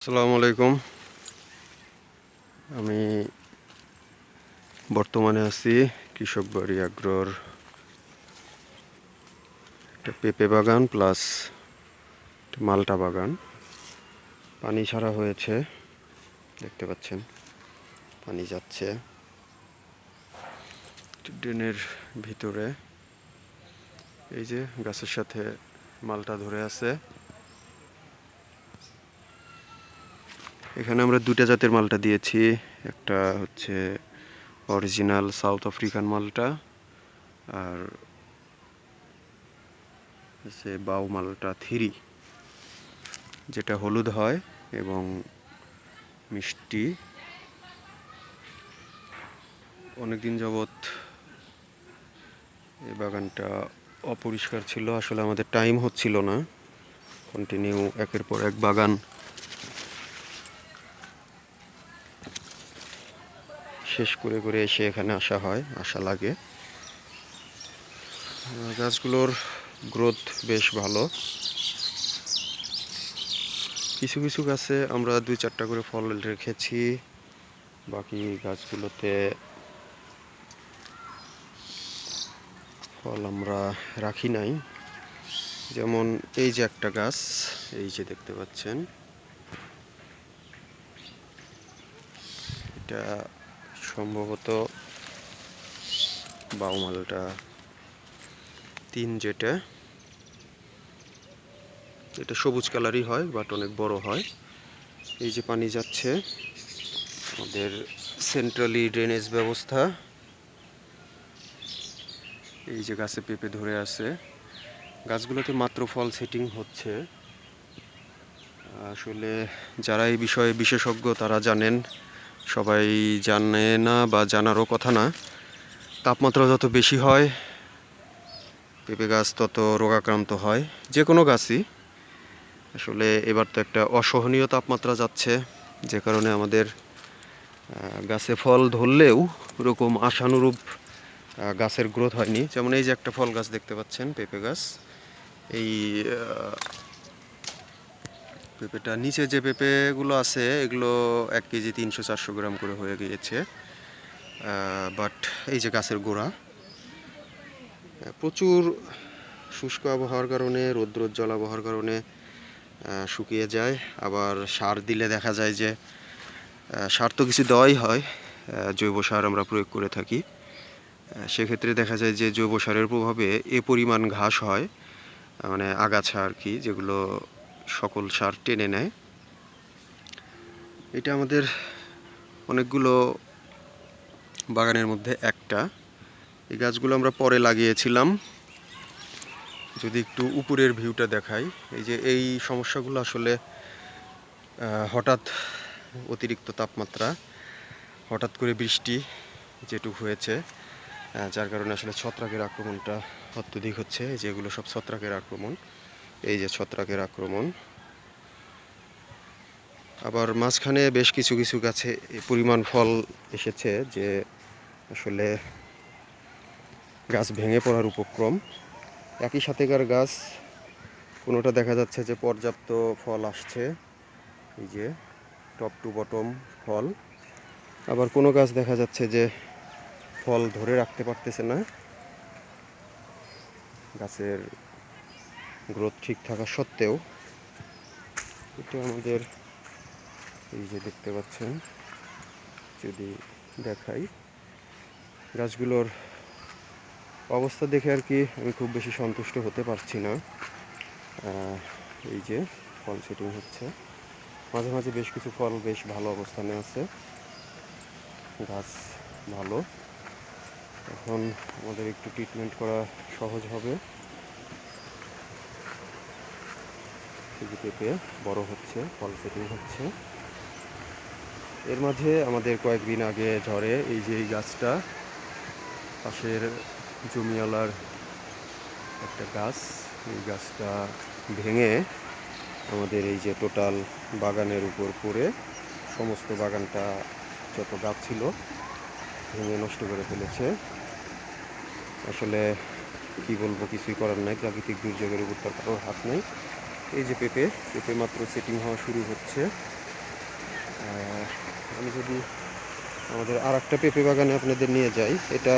আসসালামু আলাইকুম। আমি বর্তমানে আছি কৃষক বাড়ি আগ্রোর একটা পেঁপে বাগান প্লাস মালটা বাগান। পানি ছাড়া হয়েছে, দেখতে পাচ্ছেন পানি যাচ্ছে ড্রেনের ভিতরে। এই যে গাছের সাথে মালটা ধরে আছে। এখানে আমরা দুটা জাতের মালটা দিয়েছি, একটা হচ্ছে অরিজিনাল সাউথ আফ্রিকান মালটা আর হচ্ছে বাউ মালটা 3, যেটা হলুদ হয় এবং মিষ্টি। অনেকদিন যাবৎ এই বাগানটা অপরিষ্কার ছিল, আসলে আমাদের টাইম হচ্ছিল না কন্টিনিউ একের পর এক বাগান শেষ করে করে এসে এখানে আসা লাগে। গাছগুলোর গ্রোথ বেশ ভালো। কিছু কিছু গাছে আমরা 2-4টা করে ফল রেখেছি, বাকি গাছগুলোতে ফল আমরা রাখি নাই। যেমন এই যে একটা গাছ, এই যে দেখতে পাচ্ছেন, এটা সম্ভবত বাউ মালটা 3, যেটা এটা সবুজ কালারই হয় বাট অনেক বড় হয়। এই যে পানি যাচ্ছে, আমাদের সেন্ট্রালি ড্রেনেজ ব্যবস্থা। এই যে গাছে পেঁপে ধরে আছে, গাছগুলোতে মাত্র ফল সেটিং হচ্ছে। আসলে যারা এই বিষয়ে বিশেষজ্ঞ তারা জানেন, সবাই জানে না বা জানারও কথা না। তাপমাত্রা যত বেশি হয় পেঁপে গাছ তত রোগাক্রান্ত হয়, যে কোনো গাছই। আসলে এবার তো একটা অসহনীয় তাপমাত্রা যাচ্ছে, যে কারণে আমাদের গাছে ফল ধরলেও ওরকম আশানুরূপ গাছের গ্রোথ হয়নি। যেমন এই যে একটা ফল গাছ দেখতে পাচ্ছেন, পেঁপে গাছ। এই পেঁপেটা নিচে যে পেঁপেগুলো আছে এগুলো 1 কেজি 300-400 গ্রাম করে হয়ে গিয়েছে। বাট এই যে গাছের গোড়া প্রচুর শুষ্ক আবহাওয়ার কারণে, রৌদ্রোজ্জ্বল আবহাওয়ার কারণে শুকিয়ে যায়। আবার সার দিলে দেখা যায় যে সার তো কিছু দেওয়াই হয়, জৈব সার আমরা প্রয়োগ করে থাকি। সেক্ষেত্রে দেখা যায় যে জৈব সারের প্রভাবে এ পরিমাণ ঘাস হয়, মানে আগাছা আর কি, যেগুলো সকল সার টেনে নেয়। এটা আমাদের অনেকগুলো বাগানের মধ্যে একটা। এই গাছগুলো আমরা পরে লাগিয়েছিলাম। যদি একটু উপরের ভিউটা দেখাই, এই যে এই সমস্যাগুলো আসলে হঠাৎ অতিরিক্ত তাপমাত্রা, হঠাৎ করে বৃষ্টি যেটুকু হয়েছে, যার কারণে আসলে ছত্রাকের আক্রমণটা অত্যধিক হচ্ছে। যেগুলো সব ছত্রাকের আক্রমণ, এই যে ছত্রাকের আক্রমণ। আবার মাঝখানে বেশ কিছু কিছু গাছে পরিমাণ ফল এসেছে যে আসলে গাছ ভেঙে পড়ার উপক্রম। একই সাথেকার গাছ, কোনোটা দেখা যাচ্ছে যে পর্যাপ্ত ফল আসছে, এই যে টপ টু বটম ফল। আবার কোনো গাছ দেখা যাচ্ছে যে ফল ধরে রাখতে পারতেছে না, গাছের গ্রোথ ঠিক থাকা সত্ত্বেও। এটা আমাদের এই যে দেখতে পাচ্ছেন, যদি দেখাই গাছগুলোর অবস্থা দেখে আর কি আমি খুব বেশি সন্তুষ্ট হতে পারছি না। এই যে ফল সেটিং হচ্ছে, মাঝে মাঝে বেশ কিছু ফল বেশ ভালো অবস্থানে আছে, গাছ ভালো। এখন আমাদের একটু ট্রিটমেন্ট করা সহজ হবে। পেঁপে বড় হচ্ছে, ফল সেটিং হচ্ছে। এর মাঝে আমাদের কয়েকদিন আগে ঝড়ে এই যে এই গাছটা, পাশের জমিওয়ালার একটা গাছ, এই গাছটা ভেঙে আমাদের এই যে টোটাল বাগানের উপর পড়ে সমস্ত বাগানটা যত গাছ ছিল ভেঙে নষ্ট করে ফেলেছে। আসলে কি বলবো, কিছুই করার নাই, প্রাকৃতিক দুর্যোগের উপর তার কারোর হাত নেই। এই যে পেঁপে মাত্র সেটিং হওয়া শুরু হচ্ছে। আর আমি যদি আমাদের আর একটা পেঁপে বাগানে আপনাদের নিয়ে যাই, এটা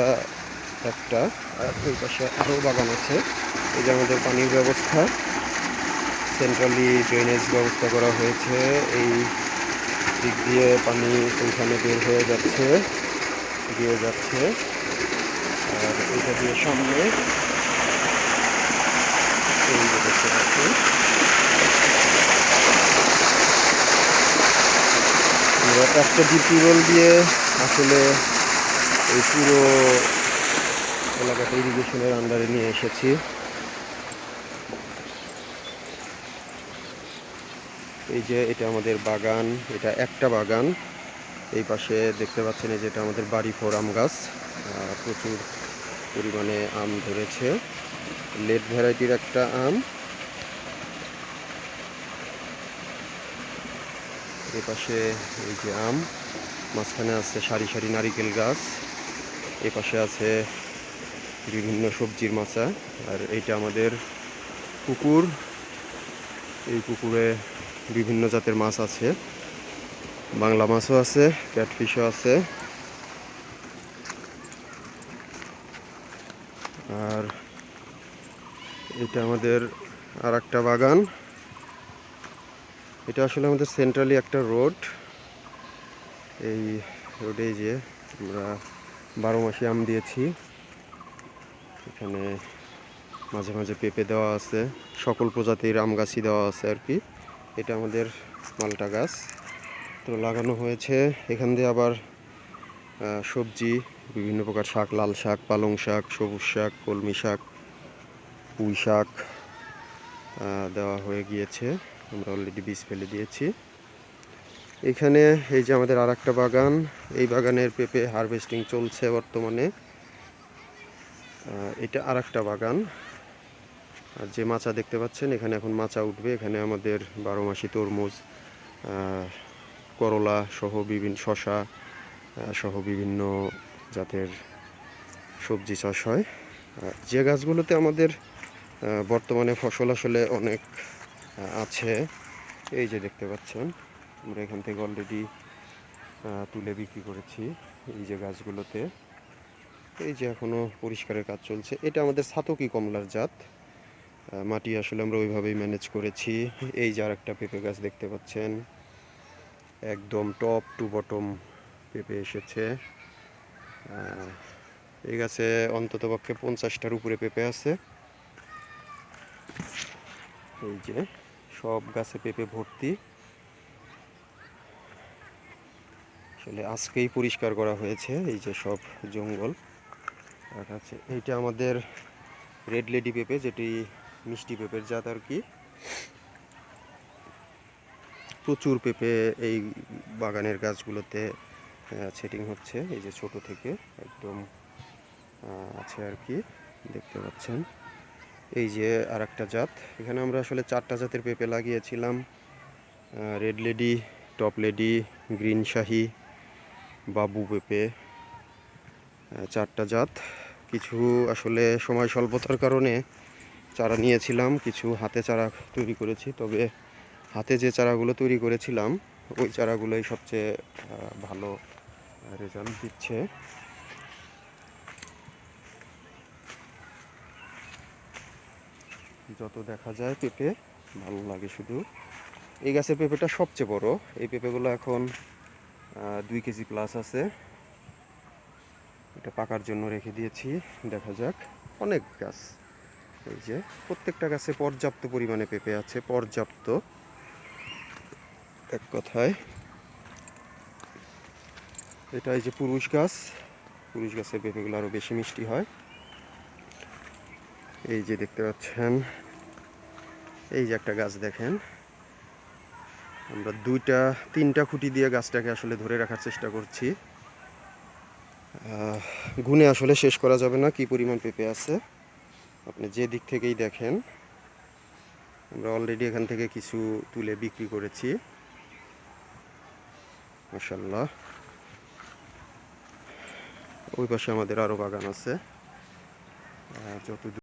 একটা, আর ওই পাশে আরও বাগান আছে। এই যে আমাদের পানির ব্যবস্থা, সেন্ট্রালি ড্রেনেজ ব্যবস্থা করা হয়েছে। এই দিক দিয়ে পানি ওইখানে বের হয়ে যাচ্ছে, দিয়ে যাচ্ছে। আর এটা দিয়ে সামনে এই যে দেখতে পাচ্ছি, আমরা একটা ডিপ টিউবওয়েল দিয়ে আসলে এই পুরো এলাকাটা ইরিগেশনের আন্ডারে নিয়ে এসেছি। এই যে এটা আমাদের বাগান, এটা একটা বাগান। এই পাশে দেখতে পাচ্ছেন এই যেটা আমাদের বাড়ি ফোর আম গাছ, প্রচুর পরিমাণে আম ধরেছে, লেট ভ্যারাইটির একটা আম। এই পাশে এই যে আম, মাঝখানে আছে সারি সারি নারিকেল গাছ, এ পাশে আছে বিভিন্ন সবজির মাচা। আর এইটা আমাদের পুকুর, এই পুকুরে বিভিন্ন জাতের মাছ আছে, বাংলা মাছও আছে, ক্যাটফিশও আছে। আর এটা আমাদের আর একটা বাগান, এটা আসলে আমাদের সেন্ট্রালি একটা রোড। এই রোডে যে আমরা 12 মাসে আম দিয়েছি, এখানে মাঝে মাঝে পেঁপে দেওয়া আছে, সকল প্রজাতির আম গাছই দেওয়া আছে আর কি। এটা আমাদের মালটা গাছ তো লাগানো হয়েছে। এখান দিয়ে আবার সবজি, বিভিন্ন প্রকার শাক, লাল শাক, পালং শাক, সবুজ শাক, কলমি শাক, পুঁই শাক দেওয়া হয়ে গিয়েছে। আমরা অলরেডি বীজ ফেলে দিয়েছি। এখানে এই যে আমাদের আর একটা বাগান, এই বাগানের পেঁপে হারভেস্টিং চলছে বর্তমানে। এটা আর একটা বাগান। আর যে মাচা দেখতে পাচ্ছেন, এখানে এখন মাচা উঠবে। এখানে আমাদের 12 মাসি তরমুজ, করলা সহ বিভিন্ন শশা সহ বিভিন্ন জাতের সবজি চাষ হয়। যে গাছগুলোতে আমাদের বর্তমানে ফসল আসলে অনেক আছে, এই যে দেখতে পাচ্ছেন, আমরা এখান থেকে অলরেডি তুলে বিক্রি করেছি। এই যে গাছগুলোতে, এই যে এখনও পরিষ্কারের কাজ চলছে। এটা আমাদের ছাতকি কমলার জাত, মাটি আসলে আমরা ওইভাবেই ম্যানেজ করেছি। এই যে আর একটা পেঁপে গাছ দেখতে পাচ্ছেন, একদম টপ টু বটম পেঁপে এসেছে। এই গাছে অন্তত পক্ষে 50টার উপরে পেঁপে আছে। এই যে সব গাছে পেঁপে ভর্তি। আসলে আজকেই পরিষ্কার করা হয়েছে এই যে সব জঙ্গল রাখা আছে। এইটা আমাদের রেড লেডি পেঁপে, যেটি মিষ্টি পেঁপের জাত আর কি। প্রচুর পেঁপে এই বাগানের গাছগুলোতে সেটিং হচ্ছে, এই যে ছোট থেকে একদম আছে আর কি, দেখতে পাচ্ছেন। এই যে আর একটা জাত, এখানে আমরা আসলে 4টা জাতের পেঁপে লাগিয়েছিলাম, red lady, top lady, green Shahi, বাবু পেঁপে, 4টা জাত। কিছু আসলে সময় স্বল্পতার কারণে চারা নিয়েছিলাম, কিছু হাতে চারা তৈরি করেছি। তবে হাতে যে চারাগুলো তৈরি করেছিলাম, ওই চারাগুলোই সবচেয়ে ভালো রেজাল্ট দিচ্ছে। যত দেখা যায় পেঁপে ভালো লাগে শুধু। এই গাছের পেঁপেটা সবচেয়ে বড়। এই পেঁপেগুলো এখন 2 কেজি প্লাস আছে। এটা পাকার জন্য রেখে দিয়েছি, দেখা যাক। অনেক গাছ, এই যে প্রত্যেকটা গাছে পর্যাপ্ত পরিমাণে পেঁপে আছে, পর্যাপ্ত এক কথায়। এটা এই যে পুরুষ গাছ, পুরুষ গাছের পেঁপেগুলো আরও বেশি মিষ্টি হয়। এই যে দেখতে পাচ্ছেন, এই যে একটা গাছ দেখেন, আমরা 2-3টা খুঁটি দিয়ে গাছটাকে আসলে ধরে রাখার চেষ্টা করছি। গুণে আসলে শেষ করা যাবে না কি পরিমাণ পেঁপে আছে, আপনি যে দিক থেকেই দেখেন। আমরা অলরেডি এখান থেকে কিছু তুলে বিক্রি করেছি, মাশাআল্লাহ। ওই পাশে আমাদের আরও বাগান আছে, যত